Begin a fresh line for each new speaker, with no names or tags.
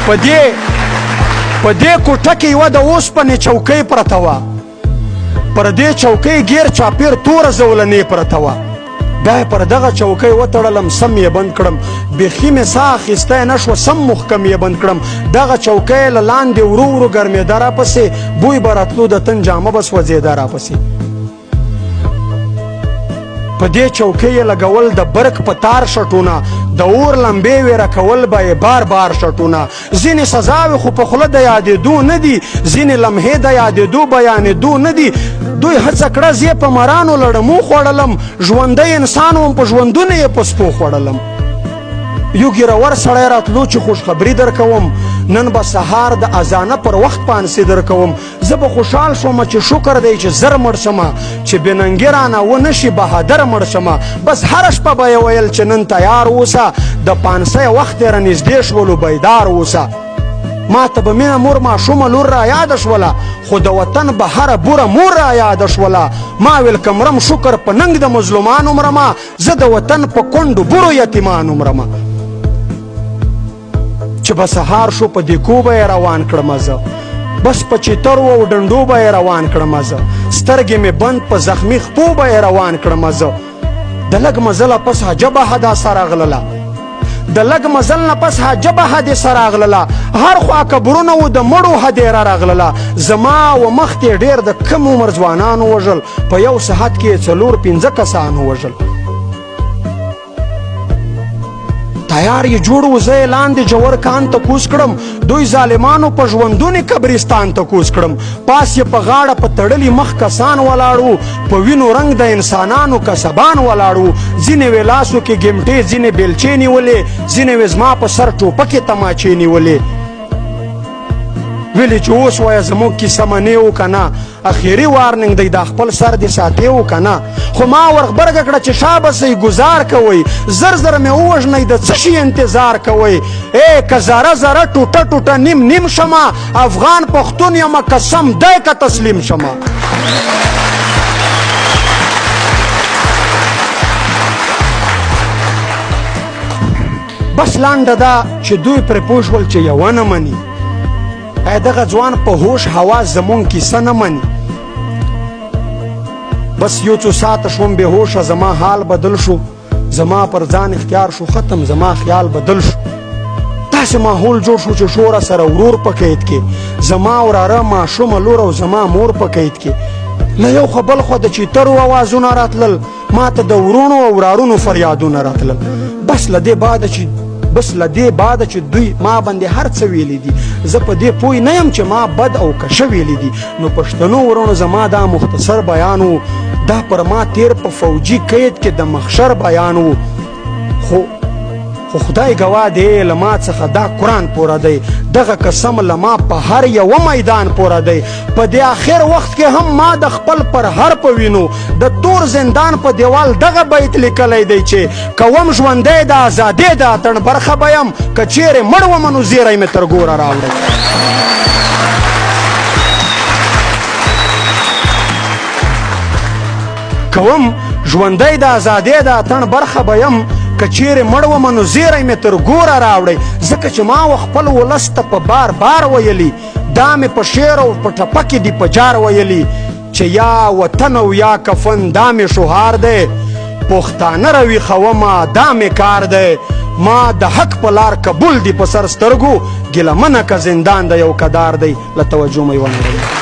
په دې کوټه کې یوه د اوسپنې چوکۍ پرته وه، پر دې چوکۍ ګیر چاپیر توره زولنې پرته وه. بیا یې پر دغه چوکۍ وتړلم، سم یې بند کړم. بیخي مې ساه اخیستی نه شوه، سم محکم یې بند کړم. دغه چوکۍ له لاندې ورو ورو ګرمېده راپسې، بوی به راتلو، د تن جامه به سوځېده راپسې. په دې چوکۍ یې لګول د برق په تار شټونه، د اور لمبې وې راکول به یې بار بار شټونه. ځینې سزاوې خو په خوله د یادېدو نه دي، ځینې لمحې د یادېدو بیانېدو نه دي. دوی هڅه کړه زه یې په مرانو لړمو خوړلم، ژوندی انسان وم په ژوندونه یې په سپو خوړلم. یو ګیرور سړی راتلو چې خوشخبري در کوم، نن به سهار د اذانه پر وخت پانسي در کوم. زه به خوشحال شوم چې شکر دی چې زر مړ شمه، چې بېننګي رانه ونه شي بهادر مړ شمه. بس هره شپه به یې ویل چې نن تیار اوسه، د پانسۍ وخت یې رانږدې شولو بیدار اوسه. ما ته به مینه مور ماشومه لور را یاده شوله، خو د وطن به هره بوره مور را یاده شوله. ما ویل که مرم شکر په ننګ د مظلومانو مرمه، زه د وطن په کونډو بورو یتیمانو مرمه. چې به سهار شو په دیکو به یې روان کړمه زه، بس په چیترو او ډنډو به یې روان کړمه زه. سترګې مې بند په زخمي خپو به یې روان کړمه زه. د لږ مزله پس عجبه حادثه راغلله، د لږ مزل نه پس عجبه حادثه راغلله. هر خوا قبرونه و د مړو هدیره راغلله. زما و مخ ته ډېر د کم عمر ځوانانو وژل، په یو ساعت کې 4-5 کسانو وژل. تیار یې جوړ و، زه یې لاندې جوور کان ته کوز کړم. دوی ظالمانو په ژوندونې قبرستان ته کوز کړم. پاس یې په غاړه په تړلي مخ کسان ولاړ وو، په وینو رنګ د انسانانو کسبان ولاړ وو. ځینې وې لاسو کې ګمټې، ځینې بیلچې نیولې، ځینې وې زما په سر ټوپکې تماچې نیولې. ویلې چې اوس وایه زموږ کیسه منې و که نه، اخري وارننګ دی دا خپل سر دې ساتې و که نه. خو ما ورغبرګه کړه چې شا بسئ گزار کوئ، زر زر مې ووژنئ د څه شي انتظار کوئ. که ذره ذره ټوټه ټوټه نیم نیم شمه، افغان پښتون یمه قسم دی که تسلیم شمه. بس لانډه دا چې دوی پرې پوه شول چې یوه نه مني. دغه ځوان په هوش حواس زمونږ کیسه نه مني. بس یو څو ساعته شوم بې هوشه، زما حال بدل شو، زما پر ځان اختیار شو ختم، زما خیال بدل شو. داسې ماحول جوړ شو چې شوره سره ورور په قید کې، زما وراره ماشومه لور او زما مور په قید کې. له یو خوا بل خوا د چیترو اوازونه راتلل، ما ته د ورونو او ورارونو فریادونه راتلل. بس له دې بعده چې دوی ما باندې هر څه ویلی دي، زه په دې پوه نه یم چې ما بد او کشه ویلی دي. نو پښتنو ورونو زما دا مختصر بیان و، دا پر ما تیر په فوجي قید کې د محشر بیان و. خو خدای ګواه دی له ما څخه دا قرآن پوره دی، دغه قسم له ما په هر یوه میدان پوره دی. په دې آخر وخت کې هم ما د خپل پر هر په وینو د تور زندان په دیوال دغه بیت لیکلی دی چې کوم ژوندی د ازادۍ د اتڼ برخه به یم، که چیرې مړ ومه نو زیری مې تر ګوره راوړئ. کوم ژوندی د ازادۍ د اتڼ برخه به یم، که چیرې مړ ومه نو زیری مې تر ګوره راوړئ. ځکه چې ما و خپل ولس ته په بار بار ویلي، دا مې په شعر او په ټپه کې دي په جار ویلي، چې یا وطن او یا کفن دا مې شعار دی، پښتانه راویښومه دا مې کار دی. ما د حق په لار قبول دی په سر سترګو، ګیله منه که زندان د یو کدار دی. له توجه مې ونه